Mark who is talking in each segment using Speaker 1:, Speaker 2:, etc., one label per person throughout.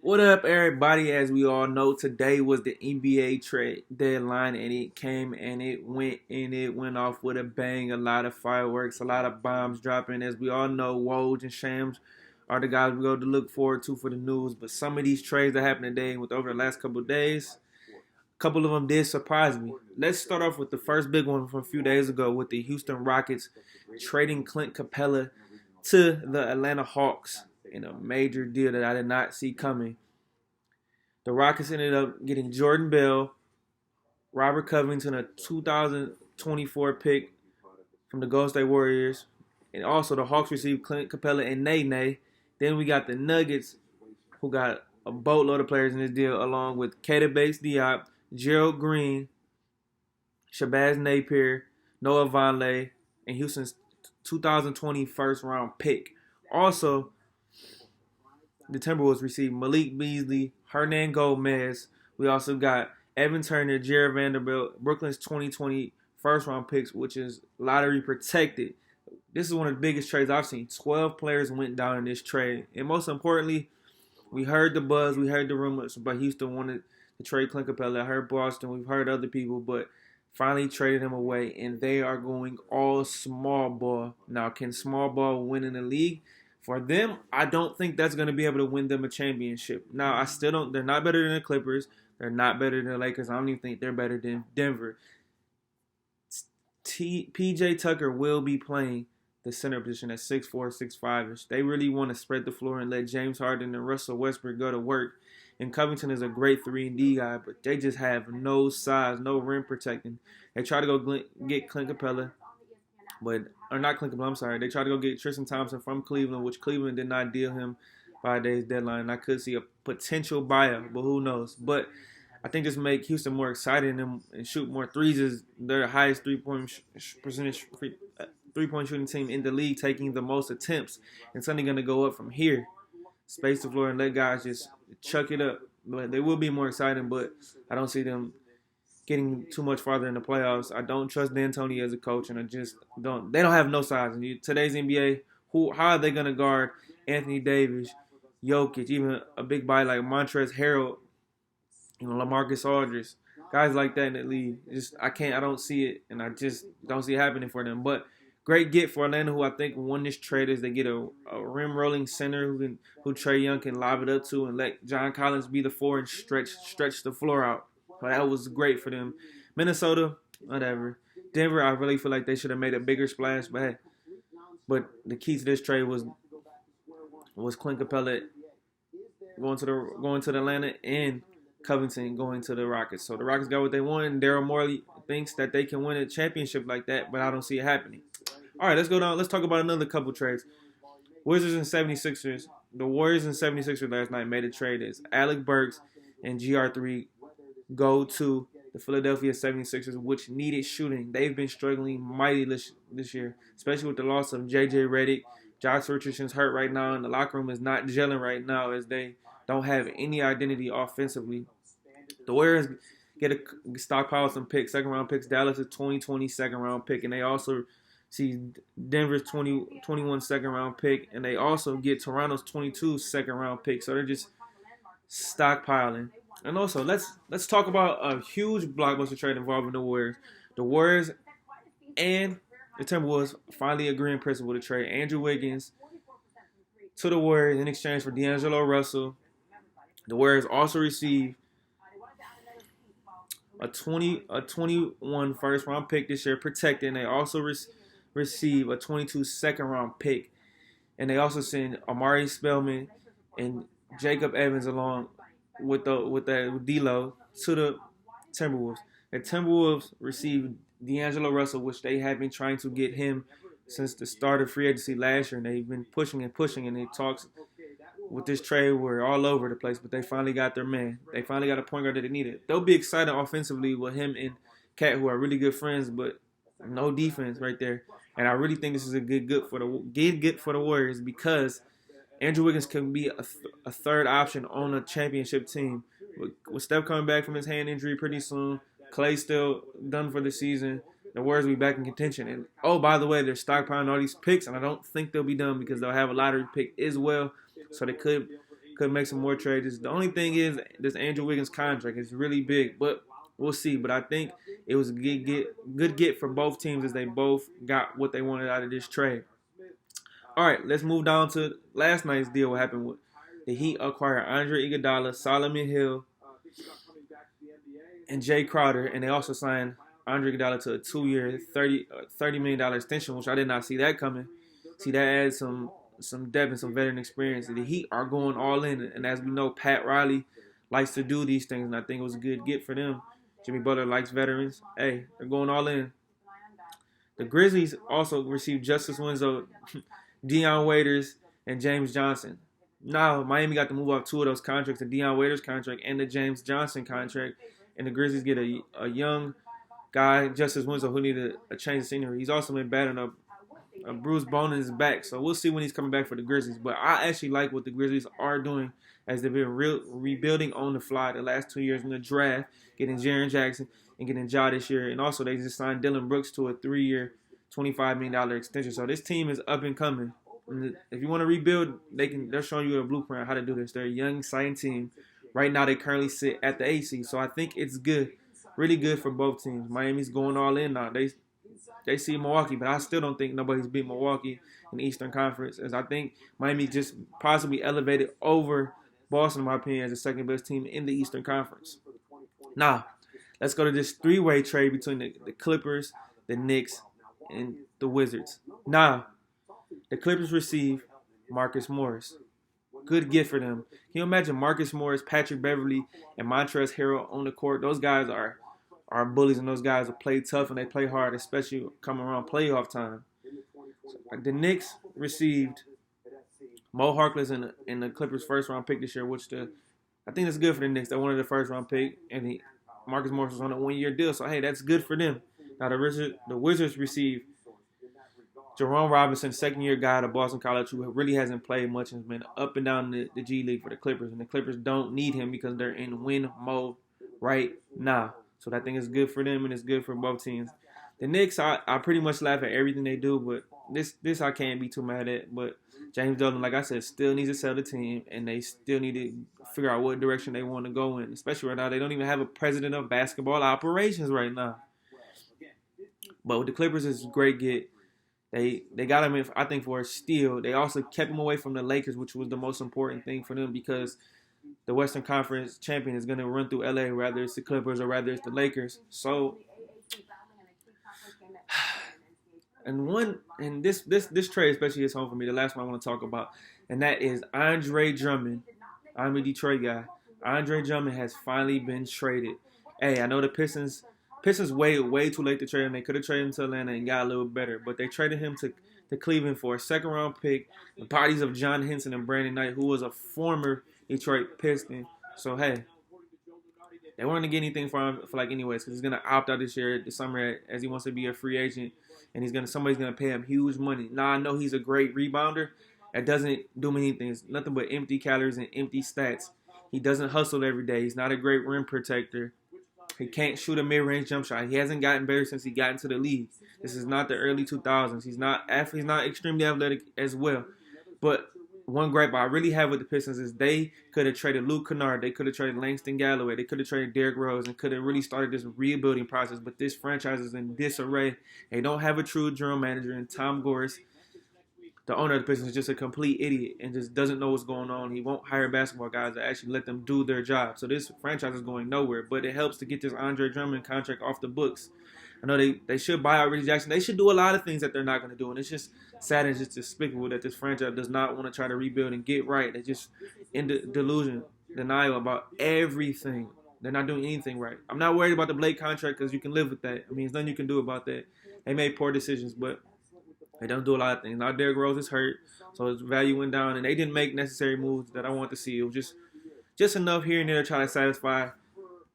Speaker 1: What up, everybody? As we all know, today was the NBA trade deadline, and it came and it went off with a bang. A lot of fireworks, a lot of bombs dropping. As we all know, Woj and Shams are the guys we go to look forward to for the news. But some of these trades that happened today, with over the last couple of days, a couple of them did surprise me. Let's start off with the first big one from a few days ago with the Houston Rockets trading Clint Capella to the Atlanta Hawks in a major deal that I did not see coming. The Rockets ended up getting Jordan Bell, Robert Covington, a 2024 pick from the Golden State Warriors, and also the Hawks received Clint Capella and Nene. Then we got the Nuggets, who got a boatload of players in this deal, along with Keita Bates-Diop, Gerald Green, Shabazz Napier, Noah Vonleh, and Houston's 2020 first round pick. Also, the Timberwolves received Malik Beasley, Hernan Gomez. We also got Evan Turner, Jared Vanderbilt, Brooklyn's 2020 first round picks, which is lottery protected. This is one of the biggest trades I've seen. 12 players went down in this trade. And most importantly, we heard the buzz, we heard the rumors, but Houston wanted to trade Clint Capella. I heard Boston, we've heard other people, but finally traded him away, and they are going all small ball. Now, can small ball win in the league? For them, I don't think that's going to be able to win them a championship. Now, I still don't. They're not better than the Clippers. They're not better than the Lakers. I don't even think they're better than Denver. PJ Tucker will be playing the center position at 6'4", 6'5". They really want to spread the floor and let James Harden and Russell Westbrook go to work. And Covington is a great 3-and-D guy, but they just have no size, no rim protecting. They try to go get Clint Capella. Not Clint Capella, I'm sorry. They tried to go get Tristan Thompson from Cleveland, which Cleveland did not deal him by days deadline. I could see a potential buyout, but who knows. But I think this make Houston more excited and shoot more threes. Is their highest three-point shooting team in the league, taking the most attempts. And it's only going to go up from here. Space the floor and let guys just chuck it up. But they will be more exciting, but I don't see them getting too much farther in the playoffs. I don't trust D'Antoni as a coach, and I just don't. They don't have no size. In today's NBA, how are they going to guard Anthony Davis, Jokic, even a big body like Montrezl Harrell, LaMarcus Aldridge, guys like that in the league? I don't see it, and I just don't see it happening for them. But great get for Atlanta, who I think won this trade, is they get a rim rolling center who Trae Young can lob it up to and let John Collins be the 4 and stretch the floor out. But that was great for them. Minnesota, whatever. Denver, I really feel like they should have made a bigger splash. But hey, the key to this trade was Clint Capella going to the Atlanta and Covington going to the Rockets. So the Rockets got what they wanted. Daryl Morey thinks that they can win a championship like that, but I don't see it happening. All right, let's go down. Let's talk about another couple trades. Wizards and 76ers. The Warriors and 76ers last night made a trade as Alec Burks and GR3 go to the Philadelphia 76ers, which needed shooting. They've been struggling mighty this year, especially with the loss of J.J. Redick. Josh Richardson's hurt right now, and the locker room is not gelling right now as they don't have any identity offensively. The Warriors get a stockpile some picks, second-round picks. Dallas' 2020 second-round pick, and they also see Denver's 2021 second-round pick, and they also get Toronto's 22 second-round pick. So they're just stockpiling. And also, let's talk about a huge blockbuster trade involving the Warriors. The Warriors and the Timberwolves finally agree in principle to trade Andrew Wiggins to the Warriors in exchange for D'Angelo Russell. The Warriors also receive a 21 first round pick this year, protected, and they also receive a 22 second round pick. And they also send Amari Spellman and Jacob Evans along with D'Lo to the Timberwolves. The Timberwolves received D'Angelo Russell, which they have been trying to get him since the start of free agency last year, and they've been pushing, and the talks with this trade were all over the place, but they finally got their man. They finally got a point guard that they needed. They'll be excited offensively with him and Cat, who are really good friends, but no defense right there. And I really think this is a good for the Warriors, because Andrew Wiggins can be a third option on a championship team. With Steph coming back from his hand injury pretty soon, Clay still done for the season, the Warriors will be back in contention. And, oh, by the way, they're stockpiling all these picks, and I don't think they'll be done because they'll have a lottery pick as well. So they could could make some more trades. The only thing is this Andrew Wiggins contract is really big, but we'll see. But I think it was a good get for both teams as they both got what they wanted out of this trade. All right, let's move down to last night's deal. What happened with the Heat acquired Andre Iguodala, Solomon Hill, and Jay Crowder, and they also signed Andre Iguodala to a 2-year, $30 million extension, which I did not see that coming. See, that adds some depth and some veteran experience. The Heat are going all in, and as we know, Pat Riley likes to do these things, and I think it was a good get for them. Jimmy Butler likes veterans. Hey, they're going all in. The Grizzlies also received Justice Winslow, Dion Waiters, and James Johnson. Now, Miami got to move up 2 of those contracts, the Dion Waiters contract and the James Johnson contract, and the Grizzlies get a young guy, Justice Winslow, who needed a change of scenery. He's also been battling a bruised bone in his back, so we'll see when he's coming back for the Grizzlies. But I actually like what the Grizzlies are doing as they've been rebuilding on the fly the last 2 years in the draft, getting Jaren Jackson and getting Ja this year. And also they just signed Dylan Brooks to a 3-year, $25 million extension. So this team is up and coming. And if you want to rebuild, they're showing you a blueprint on how to do this. They're a young, exciting team. Right now they currently sit at the 8th seed. So I think it's good, really good for both teams. Miami's going all in now. They see Milwaukee, but I still don't think nobody's beat Milwaukee in the Eastern Conference, as I think Miami just possibly elevated over Boston, in my opinion, as the second best team in the Eastern Conference. Now, let's go to this 3-way trade between the Clippers, the Knicks, and the Wizards. Now, the Clippers receive Marcus Morris. Good gift for them. Can you imagine Marcus Morris, Patrick Beverley, and Montrezl Harrell on the court? Those guys are bullies, and those guys will play tough and they play hard, especially coming around playoff time. The Knicks received Mo Harkless in the Clippers' first-round pick this year, which I think that's good for the Knicks. They wanted the first-round pick, and Marcus Morris was on a 1-year deal, so, hey, that's good for them. Now, the Wizards received Jerome Robinson, second-year guy out of Boston College, who really hasn't played much and has been up and down the G League for the Clippers, and the Clippers don't need him because they're in win mode right now. So I think it's good for them and it's good for both teams. The Knicks, I pretty much laugh at everything they do, but this I can't be too mad at. But James Dolan, like I said, still needs to sell the team, and they still need to figure out what direction they want to go in. Especially right now, they don't even have a president of basketball operations right now. But with the Clippers, it's a great get. They got him in, I think, for a steal. They also kept him away from the Lakers, which was the most important thing for them because the Western Conference champion is going to run through LA, whether it's the Clippers or whether it's the Lakers. So, and this trade especially is home for me. The last one I want to talk about, and that is Andre Drummond. I'm a Detroit guy. Andre Drummond has finally been traded. Hey, I know the Pistons waited way too late to trade him. They could have traded him to Atlanta and got a little better, but they traded him to Cleveland for a second-round pick, the bodies of John Henson and Brandon Knight, who was a former Detroit Piston. So, hey, they weren't going to get anything for him anyways, because he's going to opt out this year, this summer, as he wants to be a free agent, and somebody's going to pay him huge money. Now, I know he's a great rebounder. That doesn't do many things. Nothing but empty calories and empty stats. He doesn't hustle every day. He's not a great rim protector. He can't shoot a mid-range jump shot. He hasn't gotten better since he got into the league. This is not the early 2000s. He's not extremely athletic as well. But one gripe I really have with the Pistons is they could have traded Luke Kennard. They could have traded Langston Galloway. They could have traded Derrick Rose and could have really started this rebuilding process. But this franchise is in disarray. They don't have a true general manager. And Tom Gores, the owner of the Pistons, is just a complete idiot and just doesn't know what's going on. He won't hire basketball guys to actually let them do their job. So this franchise is going nowhere. But it helps to get this Andre Drummond contract off the books. I know they should buy out Reggie Jackson. They should do a lot of things that they're not going to do. And it's just sad and just despicable that this franchise does not want to try to rebuild and get right. They're just in denial about everything. They're not doing anything right. I'm not worried about the Blake contract because you can live with that. I mean, there's nothing you can do about that. They made poor decisions, but they don't do a lot of things. Now Derrick Rose is hurt, so his value went down, and they didn't make necessary moves that I want to see. It was just enough here and there to try to satisfy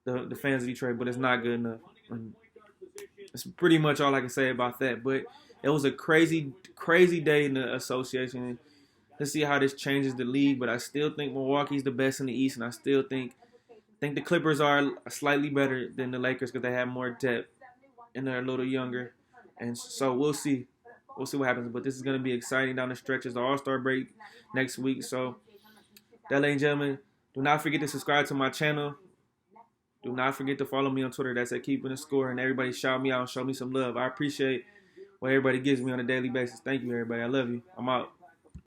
Speaker 1: the fans of Detroit, but it's not good enough. And that's pretty much all I can say about that. But it was a crazy, crazy day in the association. Let's see how this changes the league. But I still think Milwaukee's the best in the East, and I still think the Clippers are slightly better than the Lakers because they have more depth and they're a little younger. And so we'll see. We'll see what happens. But this is going to be exciting down the stretch. It's the All-Star break next week. So That, ladies and gentlemen, do not forget to subscribe to my channel. Do not forget to follow me on Twitter. That's at Keeping the Score. And everybody shout me out and show me some love. I appreciate what everybody gives me on a daily basis. Thank you, everybody. I love you. I'm out.